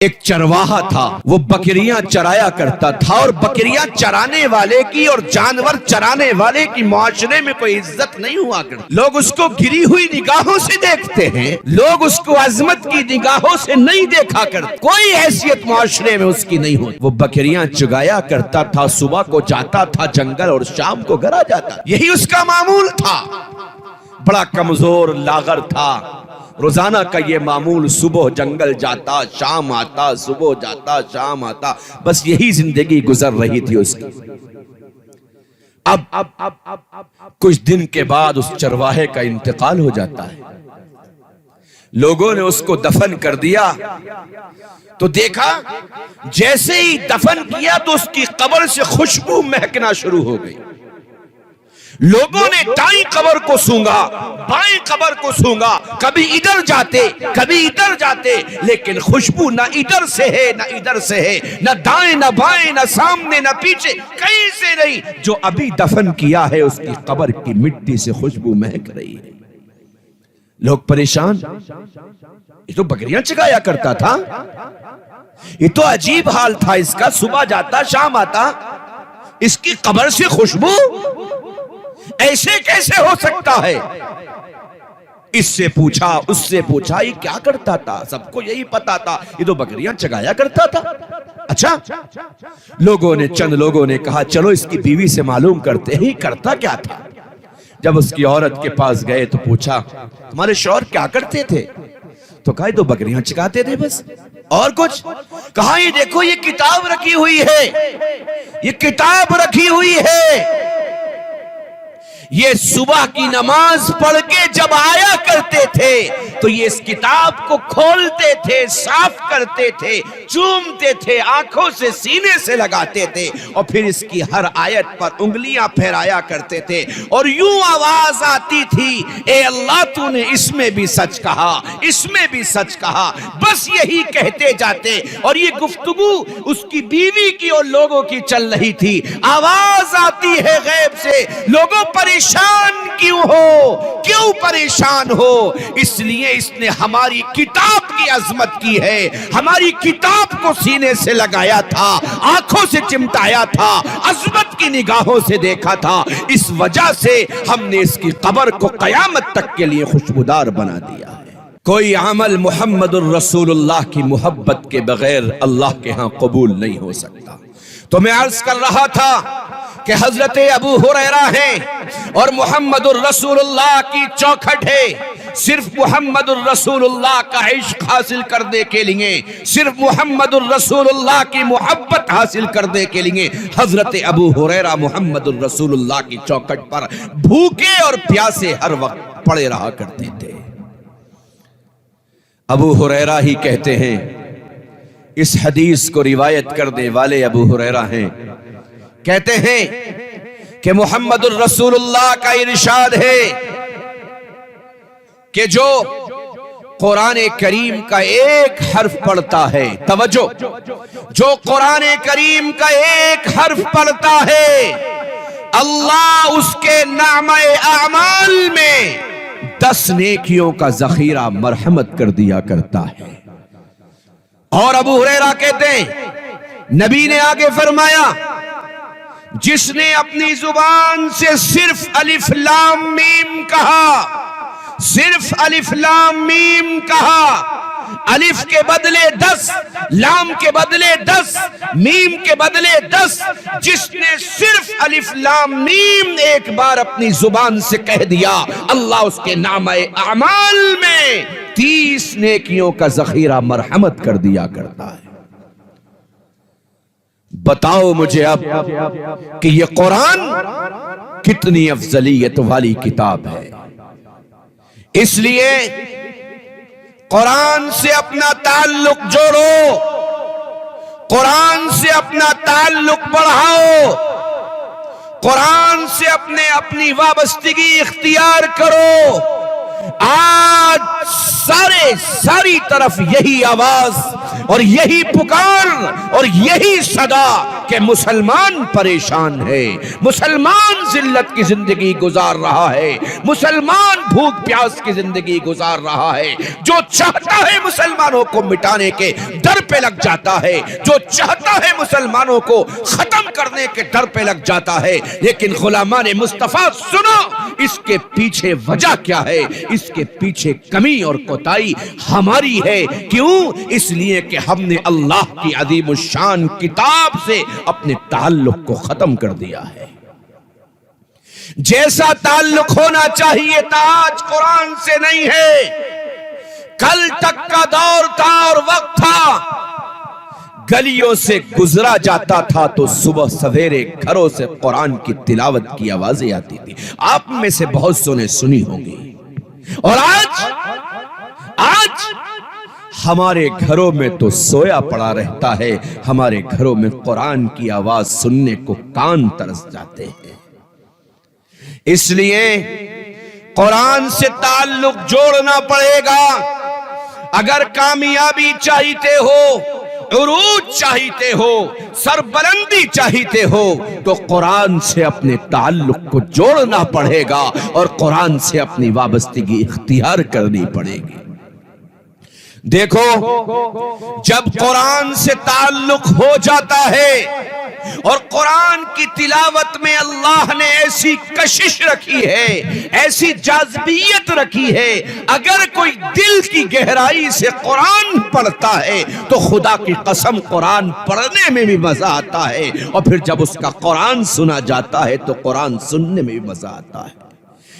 ایک چرواہا تھا، وہ بکریاں چرایا کرتا تھا، اور بکریاں چرانے والے کی اور جانور چرانے والے کی معاشرے میں کوئی عزت نہیں ہوا کرتی۔ لوگ اس کو گری ہوئی نگاہوں سے دیکھتے ہیں، لوگ اس کو عظمت کی نگاہوں سے نہیں دیکھا کرتے، کوئی حیثیت معاشرے میں اس کی نہیں ہوتی۔ وہ بکریاں چگایا کرتا تھا، صبح کو جاتا تھا جنگل اور شام کو گھر آ جاتا، یہی اس کا معمول تھا۔ بڑا کمزور لاغر تھا، روزانہ کا یہ معمول، صبح جنگل جاتا شام آتا، صبح جاتا شام آتا، بس یہی زندگی گزر رہی تھی اس کی۔ اب کچھ دن کے بعد اس چرواہے کا انتقال ہو جاتا ہے، لوگوں نے اس کو دفن کر دیا تو دیکھا جیسے ہی دفن کیا تو اس کی قبر سے خوشبو مہکنا شروع ہو گئی۔ لوگوں نے دائیں قبر کو سونگا، بائیں قبر کو سونگا، کبھی ادھر جاتے کبھی ادھر جاتے، لیکن خوشبو نہ ادھر سے ہے نہ ادھر سے ہے، نہ دائیں نہ بائیں، نہ سامنے نہ پیچھے، کہیں سے نہیں۔ جو ابھی دفن کیا ہے اس کی قبر کی مٹی سے خوشبو مہک رہی ہے۔ لوگ پریشان، یہ تو بکریاں چگایا کرتا تھا، یہ تو عجیب حال تھا اس کا، صبح جاتا شام آتا، اس کی قبر سے خوشبو ایسے کیسے ہو سکتا ہے؟ اس سے پوچھا اس سے پوچھا، یہ کیا کرتا تھا؟ سب کو یہی پتا تھا یہ تو بکریاں چگایا کرتا تھا۔ اچھا، چند لوگوں نے کہا چلو اس کی بیوی سے معلوم کرتے ہیں کرتا کیا تھا۔ جب اس کی عورت کے پاس گئے تو پوچھا تمہارے شوہر کیا کرتے تھے؟ تو کہا یہ تو بکریاں چگاتے تھے بس، اور کچھ؟ کہا یہ دیکھو یہ کتاب رکھی ہوئی ہے، یہ کتاب رکھی ہوئی ہے، یہ صبح کی نماز پڑھ کے جب آیا کرتے تھے تو یہ اس کتاب کو کھولتے تھے، صاف کرتے تھے، چومتے تھے، آنکھوں سے سینے سے لگاتے تھے، اور پھر اس کی ہر آیت پر انگلیاں پھیرایا کرتے تھے، اور یوں آواز آتی تھی اے اللہ تو نے اس میں بھی سچ کہا، اس میں بھی سچ کہا، بس یہی کہتے جاتے۔ اور یہ گفتگو اس کی بیوی کی اور لوگوں کی چل رہی تھی۔ آواز آتی ہے غیب سے، لوگوں پریشان کیوں ہو؟ کیوں پریشان ہو؟ اس لیے اس نے ہماری کتاب کی عظمت کی ہے، ہماری کتاب کو سینے سے لگایا تھا، آنکھوں سے چمٹایا تھا، عظمت کی نگاہوں سے دیکھا تھا، اس وجہ سے ہم نے اس کی قبر کو قیامت تک کے لیے خوشبودار بنا دیا ہے۔ کوئی عمل محمد الرسول اللہ کی محبت کے بغیر اللہ کے ہاں قبول نہیں ہو سکتا۔ تو میں عرض کر رہا تھا کہ حضرت ابو ہریرہ ہیں اور محمد الرسول اللہ کی چوکھٹ ہے، صرف محمد الرسول اللہ کا عشق حاصل کرنے کے لیے، صرف محمد الرسول اللہ کی محبت حاصل کرنے کے لیے حضرت ابو ہریرہ محمد الرسول اللہ کی چوکھٹ پر بھوکے اور پیاسے ہر وقت پڑے رہا کرتے تھے۔ ابو ہریرہ ہی کہتے ہیں، اس حدیث کو روایت کرنے والے ابو ہریرہ ہیں، کہتے ہیں کہ محمد الرسول اللہ کا ارشاد ہے کہ جو قرآن کریم کا ایک حرف پڑھتا ہے، توجہ، جو قرآن کریم کا ایک حرف پڑھتا ہے، اللہ اس کے نامہ اعمال میں 10 نیکیوں کا ذخیرہ مرحمت کر دیا کرتا ہے۔ اور ابو ہریرہ کہتے ہیں نبی نے آگے فرمایا، جس نے اپنی زبان سے صرف الف لام میم کہا، صرف الف لام میم کہا، الف کے بدلے 10، لام کے بدلے 10، میم کے بدلے 10، جس نے صرف الف لام میم ایک بار اپنی زبان سے کہہ دیا، اللہ اس کے نامہ اعمال میں 30 نیکیوں کا ذخیرہ مرحمت کر دیا کرتا ہے۔ بتاؤ مجھے اب کہ یہ قرآن کتنی افضلیت والی کتاب ہے۔ اس لیے قرآن سے اپنا تعلق جوڑو، قرآن سے اپنا تعلق بڑھاؤ، قرآن سے اپنی وابستگی اختیار کرو۔ آج ساری طرف یہی آواز اور یہی پکار اور یہی صدا کہ مسلمان پریشان ہے، مسلمان ذلت کی زندگی گزار رہا ہے، مسلمان بھوک پیاس کی زندگی گزار رہا ہے، جو چاہتا ہے مسلمانوں کو مٹانے کے در پہ لگ جاتا ہے، جو چاہتا ہے مسلمانوں کو ختم کرنے کے در پہ لگ جاتا ہے۔ لیکن غلامان مصطفیٰ سنو، اس کے پیچھے وجہ کیا ہے؟ اس کے پیچھے کمی اور کوتاہی ہماری ہے۔ کیوں؟ اس لیے کہ ہم نے اللہ کی عظیم الشان کتاب سے اپنے تعلق کو ختم کر دیا ہے۔ جیسا تعلق ہونا چاہیے تھا آج قرآن سے نہیں ہے۔ کل تک کا دور تھا اور وقت تھا، گلیوں سے گزرا جاتا تھا تو صبح سویرے گھروں سے قرآن کی تلاوت کی آوازیں آتی تھی۔ آپ میں سے بہت سو نے سنی ہوں گی۔ اور آج ہمارے گھروں میں تو سویا پڑا رہتا ہے، ہمارے گھروں میں قرآن کی آواز سننے کو کان ترس جاتے ہیں۔ اس لیے قرآن سے تعلق جوڑنا پڑے گا۔ اگر کامیابی چاہتے ہو، عروج چاہتے ہو، سربلندی چاہتے ہو تو قرآن سے اپنے تعلق کو جوڑنا پڑے گا اور قرآن سے اپنی وابستگی اختیار کرنی پڑے گی۔ دیکھو، جب قرآن سے تعلق ہو جاتا ہے اور قرآن کی تلاوت میں اللہ نے ایسی کشش رکھی ہے، ایسی جاذبیت رکھی ہے، اگر کوئی دل کی گہرائی سے قرآن پڑھتا ہے تو خدا کی قسم قرآن پڑھنے میں بھی مزہ آتا ہے، اور پھر جب اس کا قرآن سنا جاتا ہے تو قرآن سننے میں بھی مزہ آتا ہے۔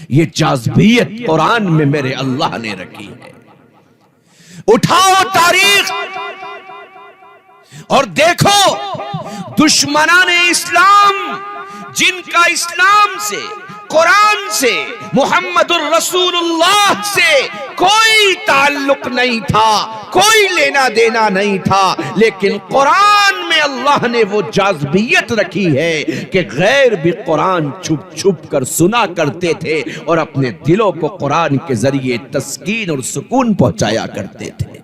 یہ جاذبیت قرآن میں میرے اللہ نے رکھی ہے۔ اٹھاؤ تاریخ اور دیکھو، دشمنان اسلام جن کا اسلام سے، قرآن سے، محمد الرسول اللہ سے کوئی تعلق نہیں تھا، کوئی لینا دینا نہیں تھا، لیکن قرآن میں اللہ نے وہ جاذبیت رکھی ہے کہ غیر بھی قرآن چھپ چھپ کر سنا کرتے تھے اور اپنے دلوں کو قرآن کے ذریعے تسکین اور سکون پہنچایا کرتے تھے۔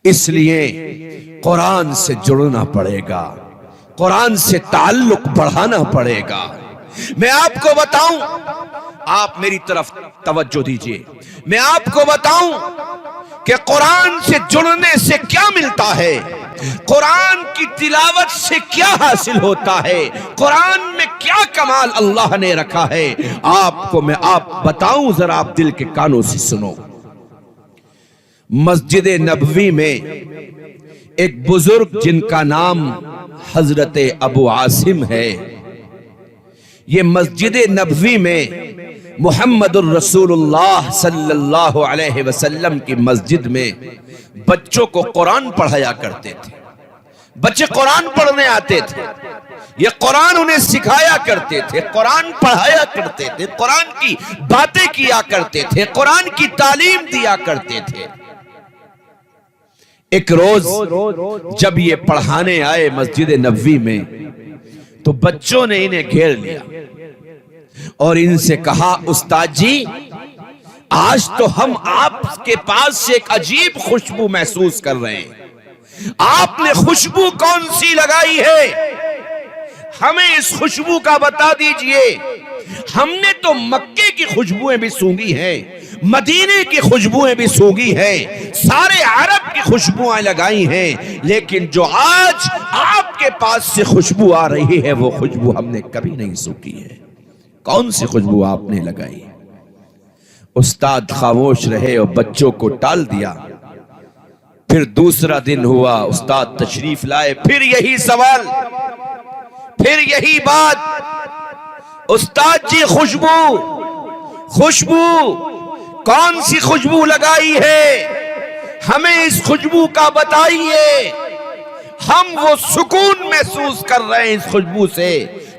اس لیے قرآن سے جڑنا پڑے گا، قرآن سے تعلق بڑھانا پڑے گا۔ میں آپ کو بتاؤں، آپ میری طرف توجہ دیجئے، میں آپ کو بتاؤں کہ قرآن سے جڑنے سے کیا ملتا ہے، قرآن کی تلاوت سے کیا حاصل ہوتا ہے، قرآن میں کیا کمال اللہ نے رکھا ہے۔ آپ کو میں بتاؤں، ذرا آپ دل کے کانوں سے سنو۔ مسجد نبوی میں ایک بزرگ جن کا نام حضرت ابو عاصم ہے، یہ مسجد نبوی میں محمد الرسول اللہ صلی اللہ علیہ وسلم کی مسجد میں بچوں کو قرآن پڑھایا کرتے تھے۔ بچے قرآن پڑھنے آتے تھے، یہ قرآن انہیں سکھایا کرتے تھے، قرآن پڑھایا کرتے تھے، قرآن کی باتیں کیا کرتے تھے، قرآن کی تعلیم دیا کرتے تھے۔ ایک روز جب یہ پڑھانے آئے مسجد نبوی میں تو بچوں نے انہیں گھیر لیا اور ان سے کہا، استاد جی، آج تو ہم آپ کے پاس سے ایک عجیب خوشبو محسوس کر رہے ہیں۔ آپ نے خوشبو کون سی لگائی ہے؟ ہمیں اس خوشبو کا بتا دیجئے۔ ہم نے تو مکے کی خوشبوئیں بھی سونگھی ہیں، مدینے کی خوشبوئیں بھی سونگھی ہیں، سارے عرب کی خوشبوئیں لگائی ہیں، لیکن جو آج آپ کے پاس سے خوشبو آ رہی ہے وہ خوشبو ہم نے کبھی نہیں سونگھی ہے۔ کون سی خوشبو آپ نے لگائی؟ استاد خاموش رہے اور بچوں کو ٹال دیا۔ پھر دوسرا دن ہوا، استاد تشریف لائے، پھر یہی سوال، پھر یہی بات۔ استاد جی، خوشبو کون سی خوشبو لگائی ہے؟ ہمیں اس خوشبو کا بتائیے۔ ہم وہ سکون محسوس کر رہے ہیں اس خوشبو سے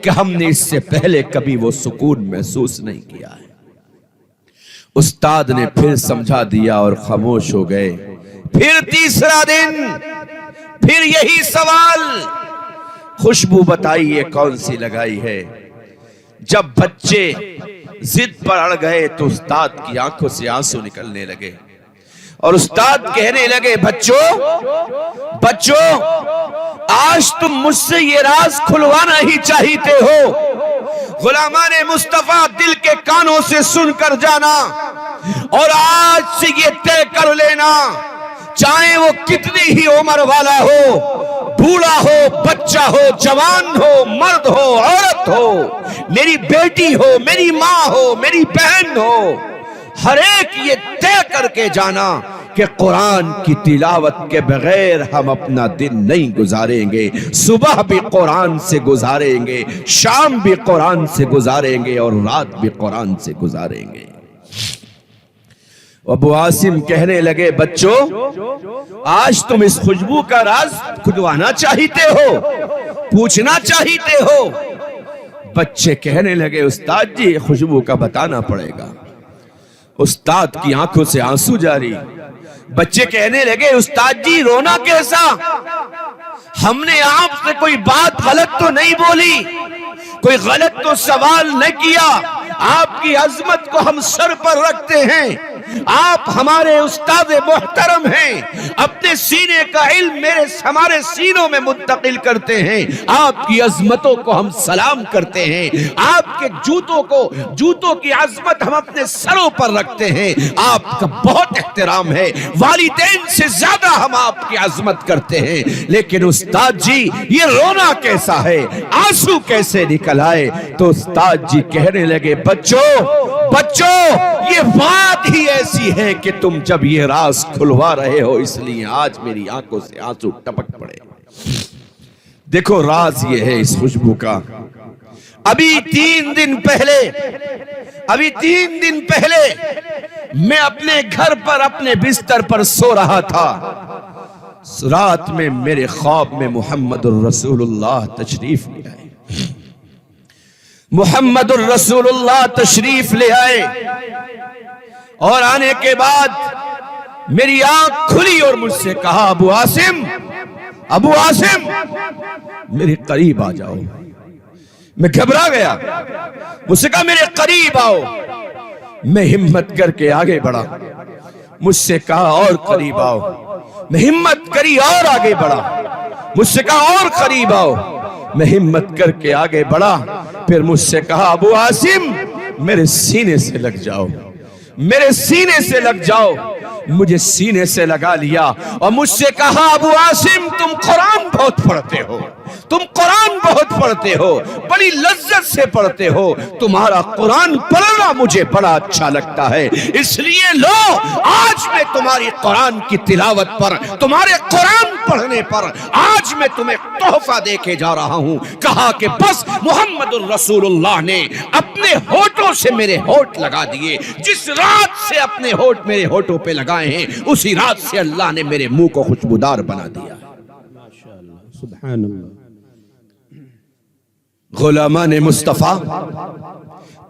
کہ ہم نے اس سے پہلے کبھی وہ سکون محسوس نہیں کیا ہے۔ استاد نے پھر سمجھا دیا اور خاموش ہو گئے۔ پھر تیسرا دن، پھر یہی سوال، خوشبو بتائیے کون سی لگائی ہے۔ جب بچے ضد پر اڑ گئے تو استاد کی آنکھوں سے آنسو نکلنے لگے اور استاد کہنے لگے، بچوں آج تم مجھ سے یہ راز کھلوانا ہی چاہتے ہو، غلامان مصطفیٰ دل کے کانوں سے سن کر جانا اور آج سے یہ طے کر لینا، چاہے وہ کتنی ہی عمر والا ہو، بوڑھا ہو، بچہ ہو، جوان ہو، مرد ہو، عورت ہو، میری بیٹی ہو، میری ماں ہو، میری بہن ہو، ہر ایک یہ طے کر کے جانا کہ قرآن کی تلاوت کے بغیر ہم اپنا دن نہیں گزاریں گے، صبح بھی قرآن سے گزاریں گے، شام بھی قرآن سے گزاریں گے اور رات بھی قرآن سے گزاریں گے۔ ابو عاصم کہنے لگے بچوں آج تم اس خوشبو کا راز کھلوانا چاہتے ہو، پوچھنا چاہتے ہو؟ بچے کہنے لگے استاد جی خوشبو کا بتانا پڑے گا۔ استاد کی آنکھوں سے آنسو جاری۔ بچے کہنے لگے استاد جی رونا کیسا؟ ہم نے آپ سے کوئی بات غلط تو نہیں بولی، کوئی غلط تو سوال نہ کیا، آپ کی عظمت کو ہم سر پر رکھتے ہیں، آپ ہمارے استاد محترم ہیں، اپنے سینے کا علم ہمارے سینوں میں منتقل کرتے ہیں، آپ کی عظمتوں کو ہم سلام کرتے ہیں، آپ کے جوتوں کی عظمت ہم اپنے سروں پر رکھتے ہیں، آپ کا بہت احترام ہے، والدین سے زیادہ ہم آپ کی عظمت کرتے ہیں، لیکن استاد جی یہ رونا کیسا ہے، آنسو کیسے نکل آئے؟ تو استاد جی کہنے لگے بچوں یہ بات ہی ایسی ہے کہ تم جب یہ راز کھلوا رہے ہو اس لیے آج میری آنکھوں سے آنسو ٹپک پڑے۔ دیکھو راز یہ ہے اس خوشبو کا۔ ابھی تین دن پہلے میں اپنے گھر پر اپنے بستر پر سو رہا تھا، رات میں میرے خواب میں محمد الرسول اللہ تشریف لے آئے، محمد الرسول اللہ تشریف لے آئے، اور آنے کے بعد میری آنکھ کھلی اور مجھ سے کہا ابو عاصم میرے قریب آ جاؤ۔ میں گھبرا گیا، مجھ سے کہا میرے قریب آؤ۔ میں ہمت کر کے آگے بڑھا، مجھ سے کہا اور قریب آؤ۔ میں ہمت کری اور آگے بڑھا، مجھ سے کہا اور قریب آؤ۔ میں ہمت کر کے آگے بڑھا، پھر مجھ سے کہا ابو عاصم میرے سینے سے لگ جاؤ، میرے سینے سے لگ جاؤ۔ مجھے سینے سے لگا لیا اور مجھ سے کہا ابو عاصم تم قرآن بہت پڑھتے ہو، تم قرآن بہت پڑھتے ہو، بڑی لذت سے پڑھتے ہو، تمہارا قرآن پڑھنا مجھے بڑا اچھا لگتا ہے، اس لیے لو آج میں تمہاری قرآن کی تلاوت پر، تمہارے قرآن پڑھنے پر آج میں تمہیں تحفہ دے کے جا رہا ہوں۔ کہا کہ بس محمد الرسول اللہ نے اپنے ہونٹوں سے میرے ہونٹ لگا دیے، جس رات سے اپنے ہونٹ میرے ہونٹوں پہ لگائے ہیں اسی رات سے اللہ نے میرے منہ کو خوشبودار بنا دیا۔ سبحان اللہ۔ غلامان مصطفیٰ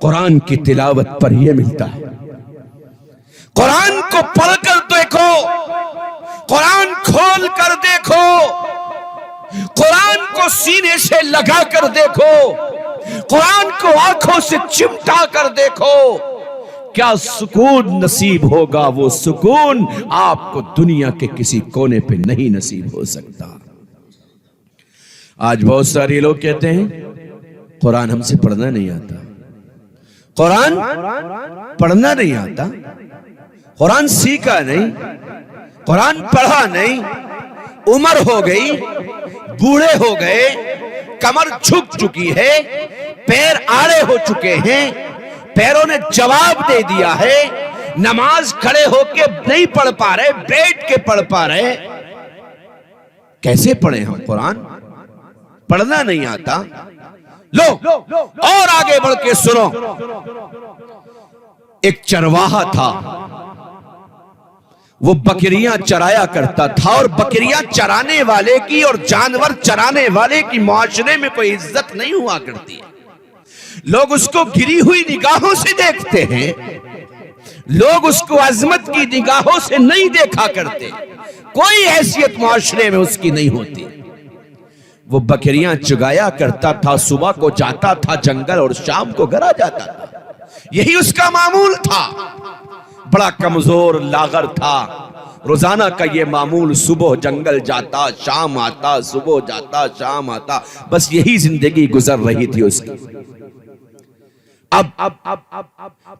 قرآن کی تلاوت پر یہ ملتا ہے۔ قرآن کو پڑھ کر دیکھو، قرآن کھول کر دیکھو، قرآن کو سینے سے لگا کر دیکھو، قرآن کو آنکھوں سے چمٹا کر دیکھو، کیا سکون نصیب ہوگا۔ وہ سکون آپ کو دنیا کے کسی کونے پہ نہیں نصیب ہو سکتا۔ آج بہت سارے لوگ کہتے ہیں قرآن ہم سے پڑھنا نہیں آتا، قرآن پڑھنا نہیں آتا، قرآن سیکھا نہیں، قرآن پڑھا نہیں، عمر ہو گئی، بوڑھے ہو گئے، کمر جھک چکی ہے، پیر آڑے ہو چکے ہیں، پیروں نے جواب دے دیا ہے، نماز کھڑے ہو کے نہیں پڑھ پا رہے، بیٹھ کے پڑھ پا رہے، کیسے پڑھیں ہم قرآن؟ پڑھنا نہیں آتا۔ لو اور آگے بڑھ کے سنو، ایک چرواہا تھا، وہ بکریاں چرایا کرتا تھا، اور بکریاں چرانے والے کی اور جانور چرانے والے کی معاشرے میں کوئی عزت نہیں ہوا کرتی ہے۔ لوگ اس کو گری ہوئی نگاہوں سے دیکھتے ہیں، لوگ اس کو عظمت کی نگاہوں سے نہیں دیکھا کرتے، کوئی حیثیت معاشرے میں اس کی نہیں ہوتی۔ وہ بکریاں چگایا کرتا تھا، صبح کو جاتا تھا جنگل اور شام کو گھر آ جاتا تھا، یہی اس کا معمول تھا۔ بڑا کمزور لاغر تھا، روزانہ کا یہ معمول، صبح جنگل جاتا شام آتا، صبح جاتا شام آتا، بس یہی زندگی گزر رہی تھی اس کی۔ اب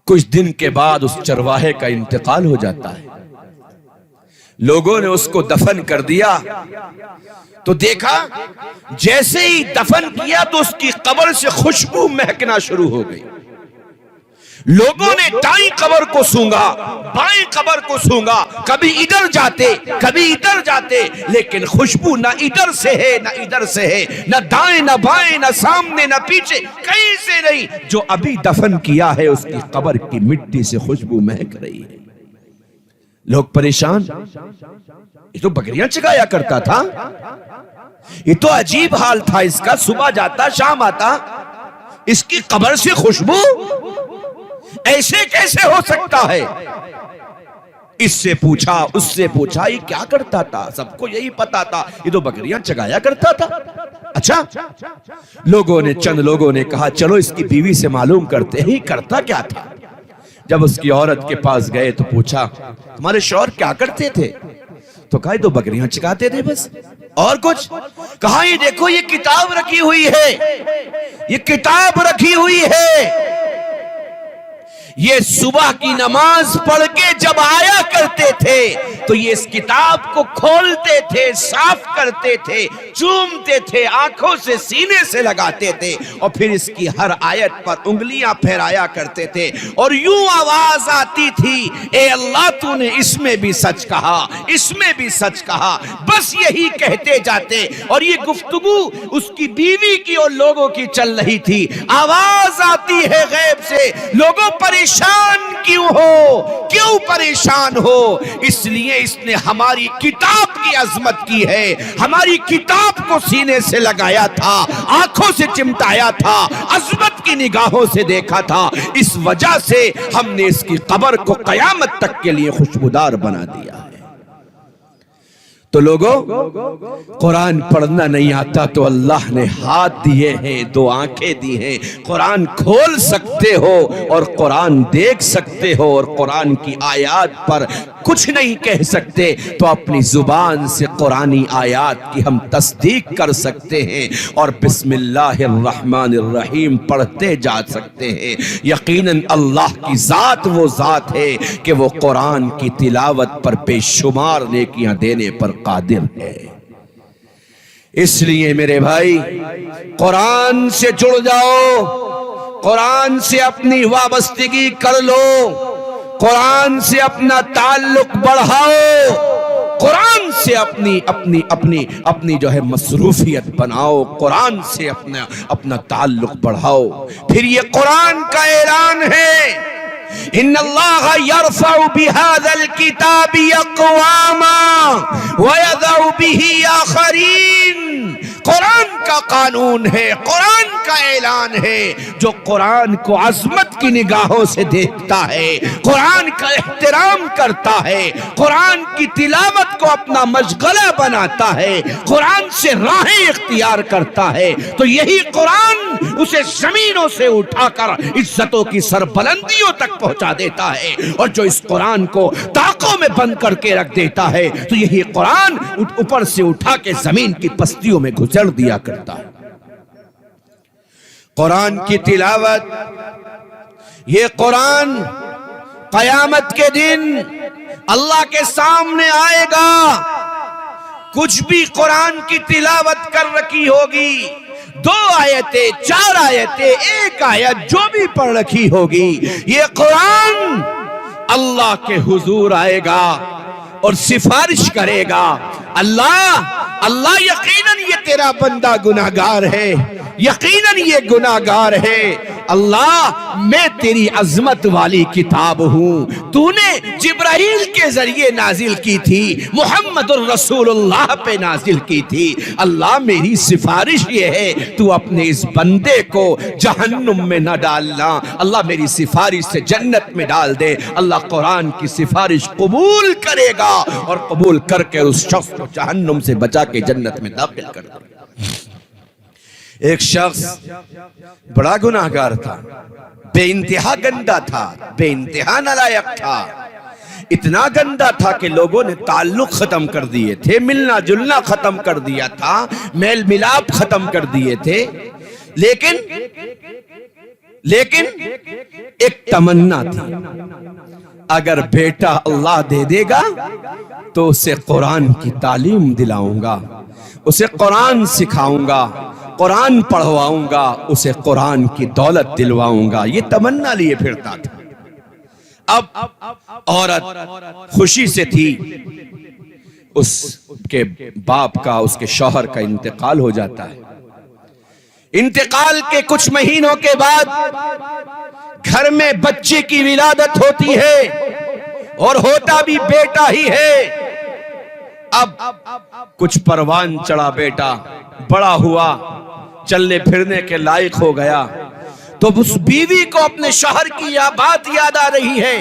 کچھ دن کے بعد اس چرواہے کا انتقال ہو جاتا ہے، لوگوں نے اس کو دفن کر دیا تو دیکھا جیسے ہی دفن کیا تو اس کی قبر سے خوشبو مہکنا شروع ہو گئی۔ لوگوں نے دائیں قبر کو سونگا، بائیں قبر کو سونگا، کبھی ادھر جاتے کبھی ادھر جاتے، لیکن خوشبو نہ ادھر سے ہے نہ ادھر سے ہے، نہ دائیں نہ بائیں، نہ سامنے نہ پیچھے، کہیں سے نہیں۔ جو ابھی دفن کیا ہے اس کی قبر کی مٹی سے خوشبو مہک رہی ہے۔ لوگ پریشان، یہ تو بکریاں چگایا کرتا تھا، یہ تو عجیب حال تھا اس کا، صبح جاتا شام آتا، اس کی قبر سے خوشبو ایسے کیسے ہو سکتا ہے؟ اس سے پوچھا اس سے پوچھا، یہ کیا کرتا تھا؟ سب کو یہی پتا تھا یہ تو بکریاں چگایا کرتا تھا۔ اچھا، چند لوگوں نے کہا چلو اس کی بیوی سے معلوم کرتے ہیں کرتا کیا تھا۔ جب اس کی عورت کے پاس گئے تو پوچھا تمہارے شوہر کیا کرتے تھے؟ تو کہا یہ تو بکریاں چگاتے تھے بس، اور کچھ؟ کہا یہ دیکھو یہ کتاب رکھی ہوئی ہے، یہ کتاب رکھی ہوئی ہے، یہ صبح کی نماز پڑھ کے جب آیا کرتے تھے تو یہ اس کتاب کو کھولتے تھے، صاف کرتے تھے، چومتے تھے، آنکھوں سے سینے سے لگاتے تھے، اور پھر اس کی ہر آیت پر انگلیاں پھیرایا کرتے تھے، اور یوں آواز آتی تھی اے اللہ تو نے اس میں بھی سچ کہا، اس میں بھی سچ کہا، بس یہی کہتے جاتے۔ اور یہ گفتگو اس کی بیوی کی اور لوگوں کی چل رہی تھی۔ آواز آتی ہے غیب سے، لوگوں پریشان کیوں ہو؟ کیوں پریشان ہو؟ اس لیے اس نے ہماری کتاب کی عظمت کی ہے، ہماری کتاب کو سینے سے لگایا تھا، آنکھوں سے چمٹایا تھا، عظمت کی نگاہوں سے دیکھا تھا، اس وجہ سے ہم نے اس کی قبر کو قیامت تک کے لیے خوشبودار بنا دیا ہے۔ تو لوگوں، قرآن پڑھنا نہیں آتا تو اللہ نے ہاتھ دیے ہیں، دو آنکھیں دی ہیں، قرآن کھول سکتے ہو اور قرآن دیکھ سکتے ہو اور قرآن کی آیات پر کچھ نہیں کہہ سکتے تو اپنی زبان سے قرآنی آیات کی ہم تصدیق کر سکتے ہیں اور بسم اللہ الرحمن الرحیم پڑھتے جا سکتے ہیں۔ یقیناً اللہ کی ذات وہ ذات ہے کہ وہ قرآن کی تلاوت پر بے شمار نیکیاں دینے پر قادر ہے۔ اس لیے میرے بھائی، قرآن سے جڑ جاؤ، قرآن سے اپنی وابستگی کر لو، قرآن سے اپنا تعلق بڑھاؤ، قرآن سے اپنی جو ہے مصروفیت بناؤ، قرآن سے اپنا تعلق بڑھاؤ۔ پھر یہ قرآن کا اعلان ہے، ان اللہ یرفع بہذا الکتاب اقواما ویضع بہ آخرین۔ قرآن کا قانون ہے، قرآن کا اعلان ہے، جو قرآن کو عظمت کی نگاہوں سے دیکھتا ہے، قرآن کا احترام کرتا ہے، قرآن کی تلاوت کو اپنا مشغلہ بناتا ہے، قرآن سے راہیں اختیار کرتا ہے، تو یہی قرآن اسے زمینوں سے اٹھا کر عزتوں کی سربلندیوں تک پہنچا دیتا ہے، اور جو اس قرآن کو طاقوں میں بند کر کے رکھ دیتا ہے تو یہی قرآن اوپر سے اٹھا کے زمین کی پستیوں میں گھسڑ دیا کرتا ہے۔ قرآن کی تلاوت، یہ قرآن قیامت کے دن اللہ کے سامنے آئے گا، کچھ بھی قرآن کی تلاوت کر رکھی ہوگی، 2 آیتیں 4 آیتیں 1 آیت جو بھی پڑھ رکھی ہوگی، یہ قرآن اللہ کے حضور آئے گا اور سفارش کرے گا، اللہ یقیناً یہ تیرا بندہ گناہگار ہے، یقیناً یہ گناہگار ہے، اللہ میں تیری عظمت والی کتاب ہوں، تو نے جبرائیل کے ذریعے نازل کی تھی، محمد الرسول اللہ پہ نازل کی تھی، اللہ میری سفارش یہ ہے تو اپنے اس بندے کو جہنم میں نہ ڈالنا، اللہ میری سفارش سے جنت میں ڈال دے۔ اللہ قرآن کی سفارش قبول کرے گا اور قبول کر کے اس شخص کو جہنم سے بچا کے جنت میں داخل کر دے گا۔ ایک شخص بڑا گناہگار تھا، بے انتہا گندا تھا، بے انتہا نالائق تھا، اتنا گندا تھا کہ لوگوں نے تعلق ختم کر دیے تھے، ملنا جلنا ختم کر دیا تھا، میل ملاپ ختم کر دیے تھے، لیکن ایک تمنا تھی، اگر بیٹا اللہ دے دے گا تو اسے قرآن کی تعلیم دلاؤں گا، اسے قرآن سکھاؤں گا، قرآن پڑھواؤں گا، اسے قرآن کی دولت دلواؤں گا، یہ تمنا لیے پھرتا تھا۔ اب عورت خوشی سے تھی، اس کے باپ کا، اس کے شوہر کا انتقال ہو جاتا ہے۔ انتقال کے کچھ مہینوں کے بعد گھر میں بچے کی ولادت ہوتی ہے، اور ہوتا بھی بیٹا ہی ہے۔ اب کچھ پروان چڑھا بیٹا، بڑا ہوا، چلنے پھرنے کے لائق ہو گیا، تو اس بیوی کو اپنے شوہر کی یہ بات یاد آ رہی ہے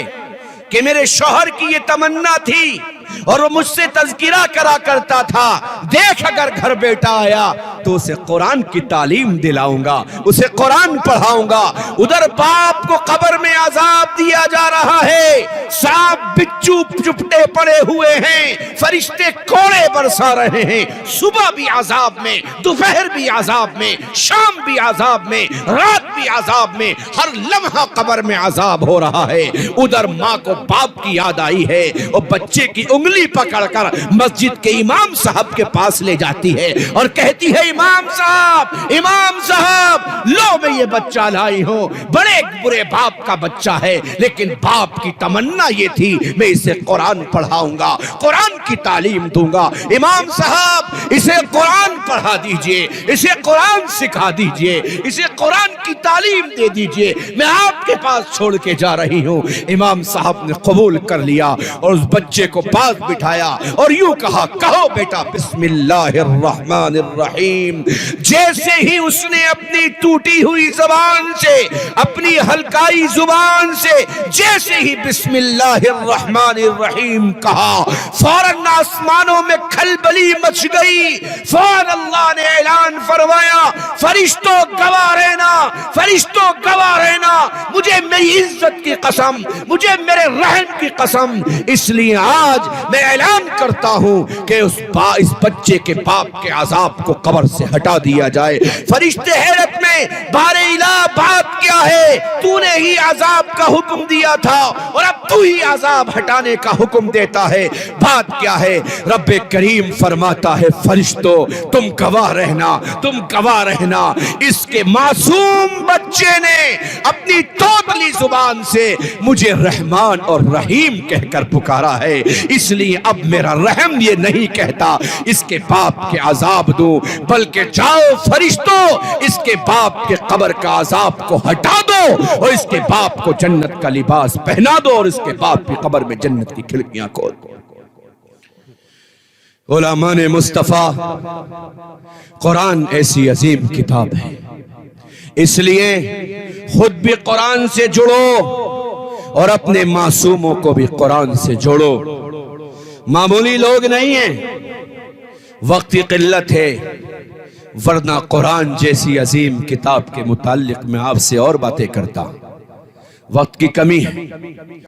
کہ میرے شوہر کی یہ تمنا تھی اور وہ مجھ سے تذکرہ کرا کرتا تھا، دیکھ اگر گھر بیٹا آیا تو اسے قرآن کی تعلیم دلاؤں گا، اسے قرآن پڑھاؤں گا۔ ادھر باپ کو قبر میں عذاب دیا جا رہا ہے، سانپ بچھو چپٹے پڑے ہوئے ہیں، فرشتے کوڑے برسا رہے ہیں، صبح بھی عذاب میں، دوپہر بھی عذاب میں، شام بھی عذاب میں، رات بھی عذاب میں، ہر لمحہ قبر میں عذاب ہو رہا ہے۔ ادھر ماں کو باپ کی یاد آئی ہے، اور بچے کی انگلی پکڑ کر مسجد کے امام صاحب کے پاس لے جاتی ہے اور کہتی ہے، امام صاحب لو میں یہ بچہ لائی ہوں، بڑے برے باپ کا بچہ ہے، لیکن باپ کی تمنا یہ تھی میں اسے قرآن پڑھاؤں گا، قرآن کی تعلیم دوں گا۔ امام صاحب اسے قرآن پڑھا دیجئے، اسے قرآن سکھا دیجئے، اسے قرآن کی تعلیم دے دیجئے، میں آپ کے پاس چھوڑ کے جا رہی ہوں۔ امام صاحب نے قبول کر لیا اور اس بچے کو پاس بٹھایا اور یوں کہا، کہو بیٹا بسم اللہ الرحمن الرحیم۔ جیسے ہی اس نے اپنی ٹوٹی ہوئی زبان سے، اپنی ہلکائی زبان سے جیسے ہی بسم اللہ الرحمن الرحیم کہا، فوراً آسمانوں میں کھلبلی مچ گئی، فوراً اللہ نے اعلان فرمایا، فرشتوں گواہ رہنا، فرشتوں گواہ رہنا، مجھے میری عزت کی قسم، مجھے میرے رحم کی قسم، اس لیے آج میں اعلان کرتا ہوں کہ اس بچے کے باپ کے عذاب کو قبر سے ہٹا دیا جائے۔ فرشتے حیرت میں، بارے الہ بات کیا ہے؟ تو نے ہی عذاب کا حکم دیا تھا اور اب تو ہی عذاب ہٹانے کا حکم دیتا ہے، بات کیا ہے؟ رب کریم فرماتا ہے، فرشتوں تم گواہ رہنا، تم گواہ رہنا، اس کے معصوم بچے نے اپنی توتلی زبان سے مجھے رحمان اور رحیم کہہ کر پکارا ہے، اس لیے اب میرا رحم یہ نہیں کہتا اس کے باپ کے عذاب دوں، بلکہ جاؤ فرشتوں اس کے باپ کے قبر کا عذاب کو ہٹا دو اور اس کے باپ کو جنت کا لباس پہنا دو اور اس کے باپ کی قبر میں جنت کی کھڑکیاں کھول دو۔ علماء مصطفیٰ، قرآن ایسی عظیم کتاب ہے، اس لیے خود بھی قرآن سے جڑو اور اپنے معصوموں کو بھی قرآن سے جوڑو۔ معمولی لوگ نہیں ہیں، وقت کی قلت ہے، ورنہ قرآن جیسی عظیم کتاب کے متعلق میں آپ سے اور باتیں کرتا، وقت کی کمی ہے۔